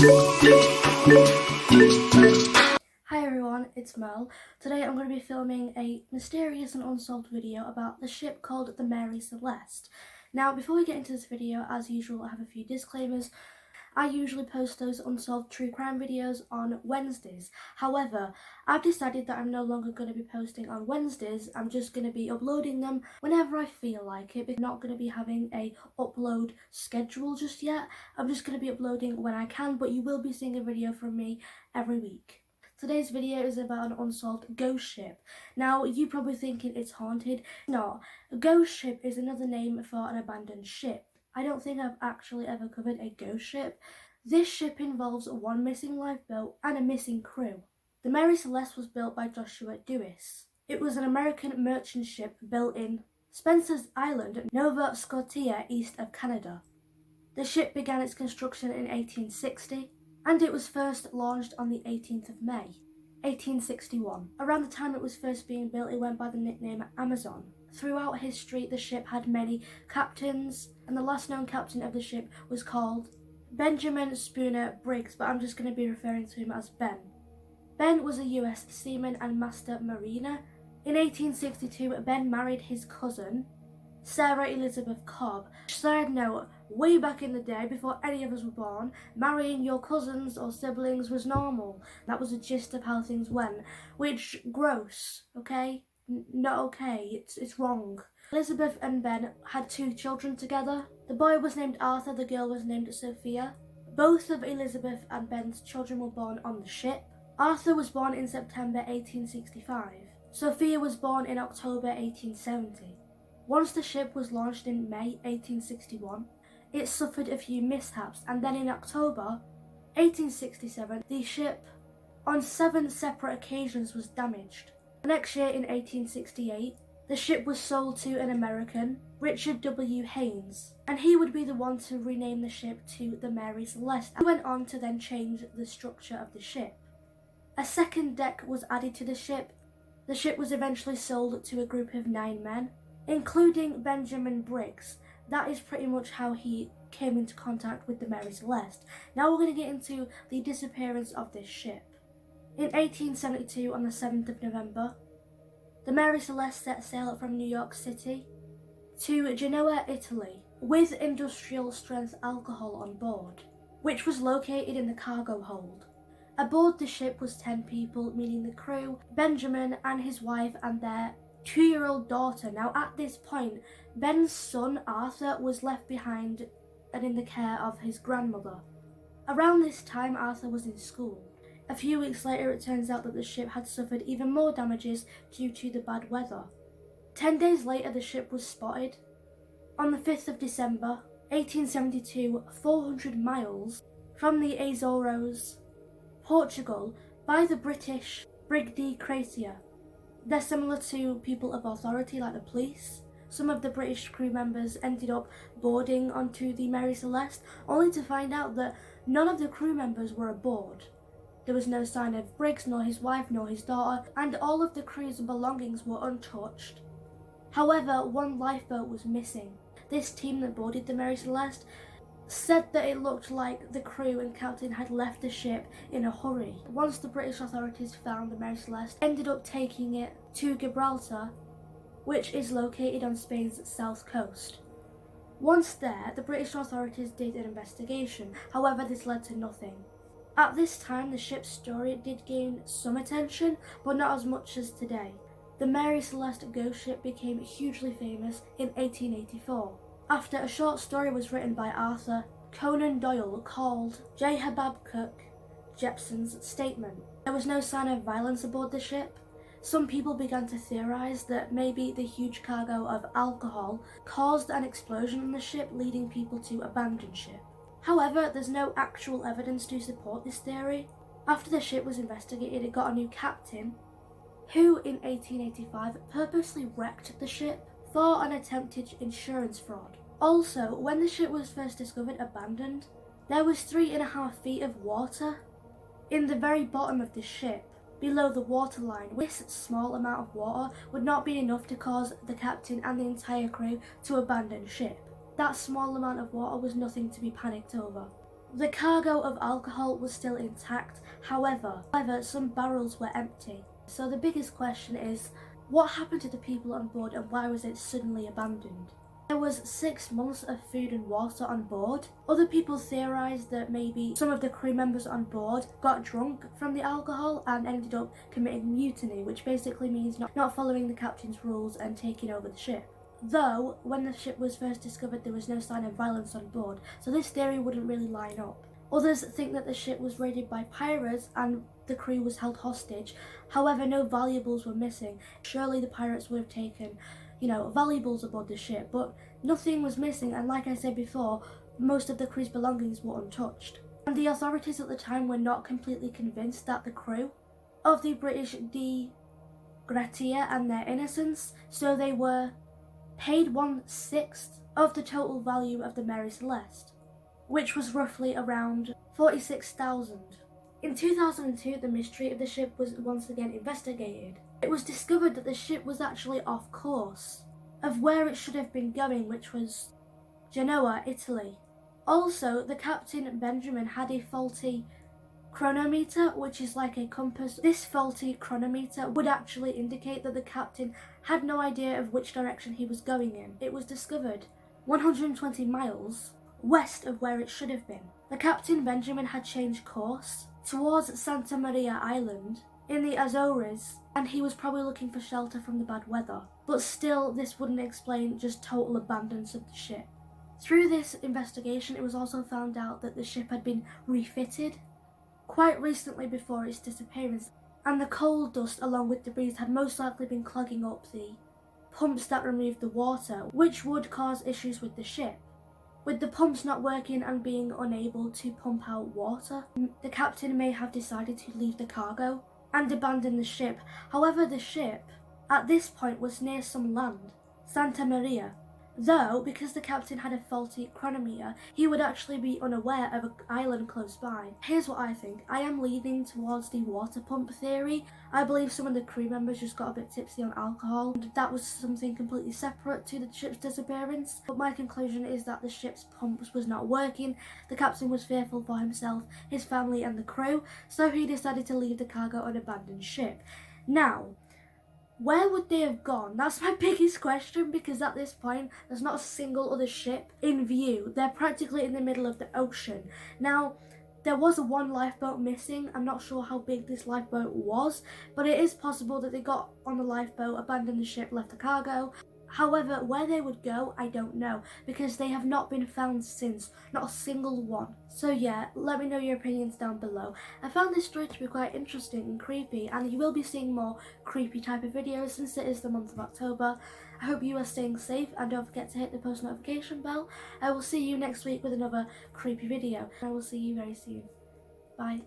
Hi everyone, it's Mel. Today I'm going to be filming a mysterious and unsolved video about the ship called the Mary Celeste. Now, before we get into this video, as usual, I have a few disclaimers. I usually post those unsolved true crime videos on Wednesdays. However, I've decided that I'm no longer going to be posting on Wednesdays. I'm just going to be uploading them whenever I feel like it. I'm not going to be having a upload schedule just yet. I'm just going to be uploading when I can, but you will be seeing a video from me every week. Today's video is about an unsolved ghost ship. Now, you're probably thinking it's haunted. No, a ghost ship is another name for an abandoned ship. I don't think I've actually ever covered a ghost ship. This ship involves one missing lifeboat and a missing crew. The Mary Celeste was built by Joshua Dewis. It was an American merchant ship built in Spencer's Island, Nova Scotia, east of Canada. The ship began its construction in 1860, and it was first launched on the 18th of May, 1861. Around the time it was first being built, it went by the nickname Amazon. Throughout history, the ship had many captains, and the last known captain of the ship was called Benjamin Spooner Briggs, but I'm just going to be referring to him as Ben. Ben was a US seaman and master mariner. In 1862, Ben married his cousin, Sarah Elizabeth Cobb. Side note, way back in the day, before any of us were born, marrying your cousins or siblings was normal. That was the gist of how things went, which, gross, okay? Not okay, it's wrong. Elizabeth and Ben had 2 children together. The boy was named Arthur, the girl was named Sophia. Both of Elizabeth and Ben's children were born on the ship. Arthur was born in September 1865. Sophia was born in October 1870. Once the ship was launched in May 1861, it suffered a few mishaps, and then in October 1867, the ship on 7 separate occasions was damaged. The next year, in 1868, the ship was sold to an American, Richard W. Haynes, and he would be the one to rename the ship to the Mary Celeste. He went on to then change the structure of the ship. A second deck was added to the ship. The ship was eventually sold to a group of 9 men, including Benjamin Briggs. That is pretty much how he came into contact with the Mary Celeste. Now we're going to get into the disappearance of this ship. In 1872, on the 7th of November, the Mary Celeste set sail from New York City to Genoa, Italy, with industrial-strength alcohol on board, which was located in the cargo hold. Aboard the ship was 10 people, meaning the crew, Benjamin and his wife and their 2-year-old daughter. Now, at this point, Ben's son, Arthur, was left behind and in the care of his grandmother. Around this time, Arthur was in school. A few weeks later, it turns out that the ship had suffered even more damages due to the bad weather. 10 days later, the ship was spotted on the 5th of December, 1872, 400 miles from the Azores, Portugal, by the British Brig de Creusa. They're similar to people of authority like the police. Some of the British crew members ended up boarding onto the Mary Celeste, only to find out that none of the crew members were aboard. There was no sign of Briggs, nor his wife, nor his daughter, and all of the crew's belongings were untouched. However, one lifeboat was missing. This team that boarded the Mary Celeste said that it looked like the crew and captain had left the ship in a hurry. Once the British authorities found the Mary Celeste, ended up taking it to Gibraltar, which is located on Spain's south coast. Once there, the British authorities did an investigation. However, this led to nothing. At this time, the ship's story did gain some attention, but not as much as today. The Mary Celeste ghost ship became hugely famous in 1884. After a short story was written by Arthur Conan Doyle called J. Habakkuk Jepson's Statement. There was no sign of violence aboard the ship. Some people began to theorize that maybe the huge cargo of alcohol caused an explosion on the ship, leading people to abandon ship. However, there's no actual evidence to support this theory. After the ship was investigated, it got a new captain, who in 1885 purposely wrecked the ship for an attempted insurance fraud. Also, when the ship was first discovered abandoned, there was 3.5 feet of water in the very bottom of the ship, below the waterline. This small amount of water would not be enough to cause the captain and the entire crew to abandon ship. That small amount of water was nothing to be panicked over. The cargo of alcohol was still intact, however, some barrels were empty. So the biggest question is, what happened to the people on board and why was it suddenly abandoned? There was 6 months of food and water on board. Other people theorised that maybe some of the crew members on board got drunk from the alcohol and ended up committing mutiny, which basically means not following the captain's rules and taking over the ship. Though, when the ship was first discovered, there was no sign of violence on board, so this theory wouldn't really line up. Others think that the ship was raided by pirates and the crew was held hostage. However, no valuables were missing. Surely the pirates would have taken, valuables aboard the ship, but nothing was missing, and like I said before, most of the crew's belongings were untouched. And the authorities at the time were not completely convinced that the crew of the British de Gratia and their innocence, so they were paid 1/6 of the total value of the Mary Celeste, which was roughly around 46,000. In 2002, the mystery of the ship was once again investigated. It was discovered that the ship was actually off course of where it should have been going, which was Genoa, Italy. Also, the captain Benjamin had a faulty chronometer, which is like a compass. This faulty chronometer would actually indicate that the captain had no idea of which direction he was going in. It was discovered 120 miles west of where it should have been. The captain Benjamin had changed course towards Santa Maria Island in the Azores, and he was probably looking for shelter from the bad weather. But still, this wouldn't explain just total abandonance of the ship. Through this investigation, it was also found out that the ship had been refitted quite recently before its disappearance, and the coal dust along with debris had most likely been clogging up the pumps that removed the water, which would cause issues with the ship. With the pumps not working and being unable to pump out water, the captain may have decided to leave the cargo and abandon the ship. However, the ship at this point was near some land, Santa Maria. Though, because the captain had a faulty chronometer, he would actually be unaware of an island close by. Here's what I think. I am leaning towards the water pump theory. I believe some of the crew members just got a bit tipsy on alcohol, and that was something completely separate to the ship's disappearance. But my conclusion is that the ship's pumps was not working. The captain was fearful for himself, his family and the crew, so he decided to leave the cargo and abandon ship. Now, where would they have gone? That's my biggest question, because at this point, there's not a single other ship in view. They're practically in the middle of the ocean. Now, there was one lifeboat missing. I'm not sure how big this lifeboat was, but it is possible that they got on the lifeboat, abandoned the ship, left the cargo. However, where they would go, I don't know, because they have not been found since, not a single one. So yeah, let me know your opinions down below. I found this story to be quite interesting and creepy, and you will be seeing more creepy type of videos since it is the month of October. I hope you are staying safe, and don't forget to hit the post notification bell. I will see you next week with another creepy video, and I will see you very soon. Bye.